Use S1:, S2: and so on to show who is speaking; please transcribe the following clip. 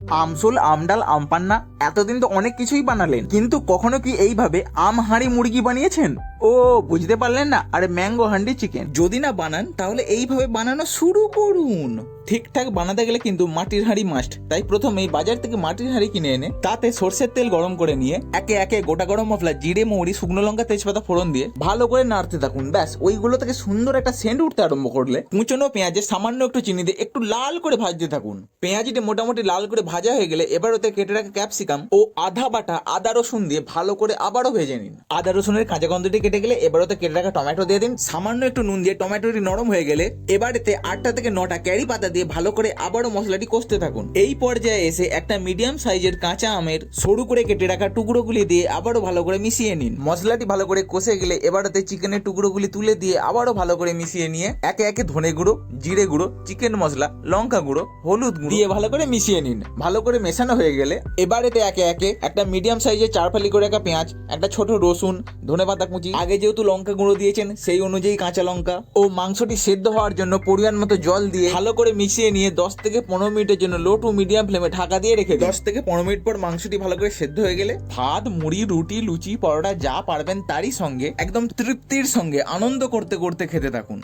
S1: আমসোল, আমডাল, আমপান্না, এতদিন তো অনেক কিছুই বানালেন, কিন্তু কখনো কি এইভাবে আম হাঁড়ি মুরগি বানিয়েছেন? ও বুঝতে পারলেন না? আরে ম্যাঙ্গো হান্ডি চিকেন। যদি না বানান তাহলে এইভাবে বানানো শুরু করুন। ঠিকঠাক বানাতে গেলে কিন্তু মাটির হাঁড়ি মাস্ট। তাই প্রথমেই বাজার থেকে মাটির হাঁড়ি কিনে এনে তাতে সর্ষের তেল গরম করে নিয়ে একে একে গোটা গরম মশলা, জিরে, মৌরি, শুকনো লঙ্কা, তেজপাতা ফোড়ন দিয়ে ভালো করে নাড়তে থাকুন। ব্যাস, ওইগুলো থেকে সুন্দর একটা সেন্ট উঠতে আরম্ভ করলে কুচনো পেঁয়াজে সামান্য একটু চিনি দিয়ে একটু লাল করে ভাজতে থাকুন। পেঁয়াজিটা মোটামুটি লাল করে ভাজা হয়ে গেলে এবার ওতে কেটে রাখা ক্যাপসিকাম ও আধা বাটা আদা রসুন দিয়ে ভালো করে আবারও ভেজে নিন। আদা রসুনের কাঁচা গন্ধটি কেটে গেলে এবার ওতে কেটে রাখা টমেটো দিয়ে দিন। সামান্য একটু নুন দিয়ে টমেটোটি নরম হয়ে গেলে এবার এতে 8টা থেকে 9টা ক্যারি পাতা দিয়ে ভালো করে আবারও মশলাটি কষতে থাকুন। এই পর্যায়ে এসে একটা মিডিয়াম সাইজের কাঁচা আমের সরু করে কেটে রাখা টুকরোগুলি দিয়ে আবারও ভালো করে মিশিয়ে নিন। মশলাটি ভালো করে কষে গেলে এবার ওতে চিকেনের টুকরোগুলি তুলে দিয়ে আবারও ভালো করে মিশিয়ে নিয়ে একে একে ধনে গুঁড়ো, জিরে গুঁড়ো, চিকেন মশলা, লঙ্কা গুঁড়ো, হলুদ গুঁড়ো দিয়ে ভালো করে মিশিয়ে নিন। ভালো করে মেশানো হয়ে গেলে এবার এতে একে একে একটা মিডিয়াম সাইজের 4 ফালি করে রাখা পেঁয়াজ, একটা ছোট রসুন, ধনেপাতা কুচি, আগে যেহেতু লঙ্কা গুঁড়ো দিয়েছেন সেই অনুযায়ী কাঁচা লঙ্কা ও মাংসটি সেদ্ধ হওয়ার জন্য পরিমাণ মতো জল দিয়ে ভালো করে মিশিয়ে নিয়ে 10 থেকে 15 মিনিটের জন্য লো টু মিডিয়াম ফ্লেমে ঢাকা দিয়ে রেখে 10 থেকে 15 মিনিট পর মাংসটি ভালো করে সেদ্ধ হয়ে গেলে ভাত, মুড়ি, রুটি, লুচি, পরোটা যা পারবেন তারই সঙ্গে একদম তৃপ্তির সঙ্গে আনন্দ করতে করতে খেতে থাকুন।